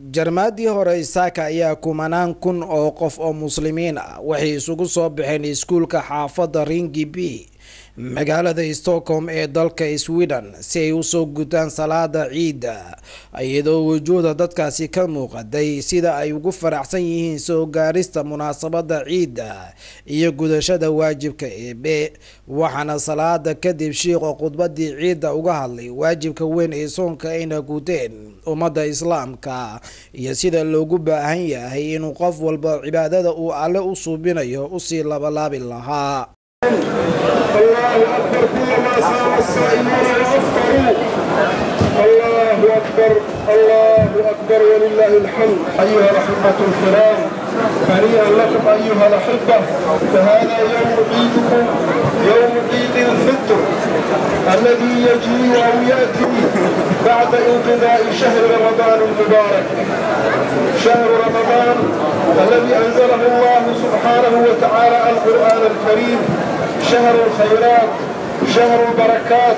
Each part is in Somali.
jarmaadii hore Isaaka ayaa kumanaan kun oo qof oo muslimiin ah waxay isugu soo baxeen iskuulka xaafadda Rinkeby magaalada Stockholm ee dalka Sweden si ay u soo gutaan salaada ciida iyadoo wujuuda dadkaasi ka muuqday sida ay ugu faraxsan yihiin soo gaarista munaasabada ciida iyo gudashada waajibka Eebe waxaana salaada kadib sheekhu khudbadii ciida uga hadlay waajibka weyn ee soonka ayna guteen ummadda islaamka iyo sida loogu baahan yahay inuu qof walba cibaadada uu alle u suubinayo u sii labalaabi lahaa. الله أكبر كلما صام الصائمون وأفطروا الله أكبر الله أكبر ولله الحمد. أيها الأحبة الكرام هنيئا لكم أيها الأحبة فهذا يوم عيدكم يوم عيد الفطر الذي يجي أو يأتي بعد انقضاء شهر رمضان المبارك شهر رمضان الذي أنزله الله سبحانه وتعالى القرآن الكريم شهر الخيرات شهر البركات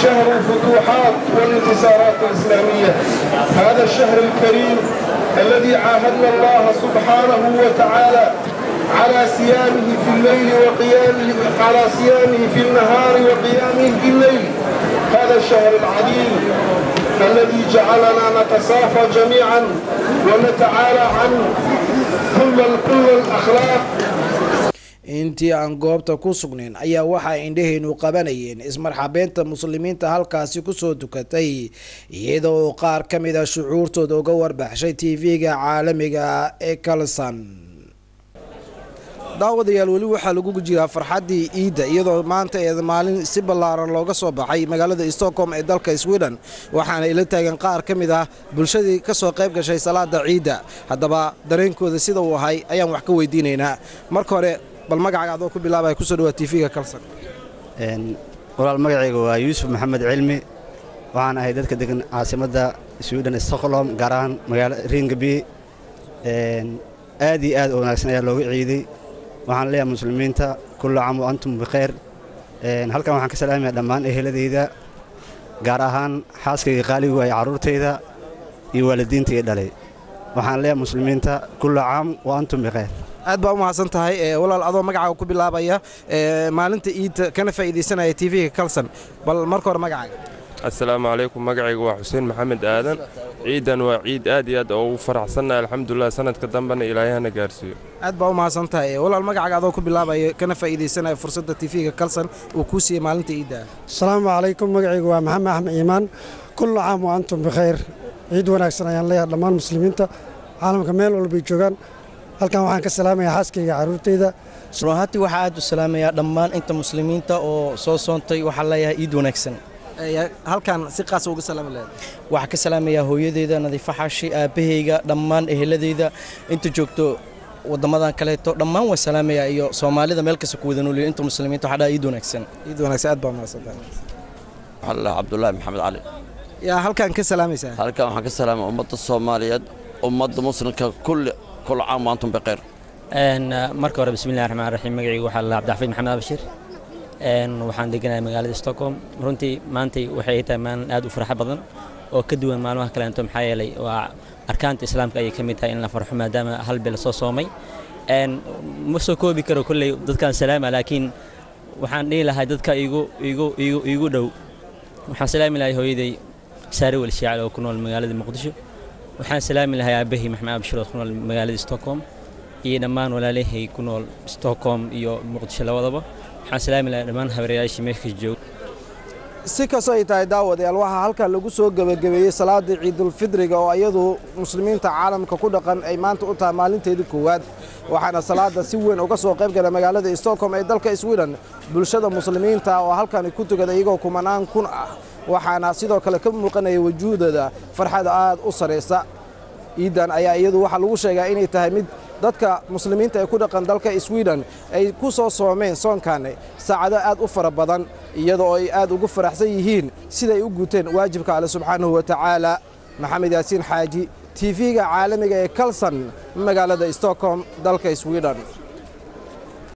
شهر الفتوحات والانتصارات الإسلامية. هذا الشهر الكريم الذي عاهدنا الله سبحانه وتعالى على صيامه في الليل وقيامه على صيامه في النهار وقيامه في الليل. هذا الشهر العظيم الذي جعلنا نتصافى جميعا ونتعالى عن كل الأخلاق. intii aan goobta ku sugnayn ayaa waxa indhaheenu qabanayeen ismarxabeenta muslimiinta halkaasi ku soo dukatay iyadoo qaar kamid ah shucuurtooda uga warbaxshay TV-ga caalamiga ee Kalsan. daawadayaal wali waxa lagu jiraa farxadii ciida iyadoo maanta ee maalin si ballaaran looga soo baxay magaalada Stockholm ee dalka Sweden waxaana ila taagan qaar kamid ah bulshadii ka soo qayb gashay salaada ciida. haddaba dareenkooda sida uu ahay ayaan wax ka weydiinaynaa. marka hore bal magacaaga adoo ku bilaabay ku soo dhawaad TV-ga Kalsan. walaal magacaygu waa Yuusuf Maxamed Cilmi waxaan ahay dadka degan caasimadda Sweden Stockholm gaar ahaan magaalada Rinkeby. aad iyo aad u wanaagsan ayaa loogu ciiday waxaan leeyahay muslimiinta kullu caam wa antum bikhair. halkan waxaan ka salaamayaa dhammaan eheladeyda gaar ahaan xaaskayga qaaligu ay caruurteyda iyo waalidiintayda dhalay. waxaan leeyahay muslimiinta kullu caam wa antum bikhair. aad baa u mahadsan tahay walaal adoo magacaaga ku bilaabaya maalinta ciid kana faa'iideysanaya TV-ga Kalsan bal marka hore magacaaga. السلام عليكم magacaygu waa Xuseen Maxamed Aadan ciidan waa ciid aad iyo aad oo faraxsanahay alxamdulillah sanadka dambana ilaahayna gaarsiiyo. aad baa u mahadsan tahay walaal magacaaga adoo ku bilaabaya kana faa'iideysanaya fursadda TV-ga Kalsan oo ku siiyay maalinta ciida. السلام عليكم magacaygu waa Maxamed Axmed Iimaan kullu caam wa antum bikhair. ciid wanaagsan ayaan leeyahay dhammaan muslimiinta caalamka meel walba joogan. halkan waxaan ka salaamayaa xaaskayga caruurteyda. runtii waxa aad u salaamayaa dhammaan inta muslimiinta oo soo soontay waxa leeyahay ciid wanaagsan. halkan si qaas uga salaamayaa waxa ka salaamayaa hooyadeeda Nadiifa Xaashi aabahayga dhammaan eheladeyda inta joogto wadamadan kaleeto dhammaan waa salaamayaa iyo Soomaalida meel kasta ku wada nool inta muslimiinta waxa ciid wanaagsan. ciid wanaagsan aad baa mahadsantahay. Allah Abdullah Maxamed Ali yaa halkan ka salaamaysaa. halkan waxaan ka salaamaa ummadda Soomaaliyeed ummadda muslimka كل عام وأنتم بخير. marka hore bismillaahir rahmaanir rahiim magacaygu waxa la Cabdi Maxamed Abshir waxaan deganahay magaalada Stockholm. runtii maanta waxay tahay maalin aad u farxad badan oo ka duwan maalmaha kale inta maxaa yeelay waa arkaanta islaamka ay kamid tahay in la farxo maadaama hal bil soo soomay ma soo koobi karo kulay dadkan salaama laakiin waxaan dhihi lahaa dadka igu dhow waxaan salaami lahaa hooyaday Saari wal Shiical oo ku nool magaalada Muqdisho. waxaan salaami lahaa aabahii Maxamed Abshir oo ku nool magaalada Stockholm iyo dhammaan walaalahay ku nool Stockholm iyo Muqdisho labadaba. waxaan salaami lahaa dhammaan habaryayashii meesha joog. si kasto ay tahay daawadayaal waxaa halkan lagu soo gabagabeeyay salaada ciidul fidriga oo iyadu muslimiinta caalamka ku dhaqan ay maanta u tahay maalinteedii koowaad waxaana salaada si weyn uga soo qayb galay magaalada Stockholm ee dalka Sweden bulshada muslimiinta oo halkan ku tukaday iyagoo kumanaan kun ah waxaana sidoo kale ka muuqanaya wajuudada farxad aad u sareysa. ciidan ayaa iyadu waxa lagu sheegaa inay tahay mid dadka muslimiinta ee ku dhaqan dalka Sweden ay ku soo soomeen soonkan saacado aad u fara badan iyadoo ay aad ugu faraxsan yihiin sida ay u guuteen waajibka Alle subhanahu wa ta'ala. Maxamed Yaasiin Xaaji TV-ga caalamiga ee Kalsan magaalada Stockholm dalka Sweden.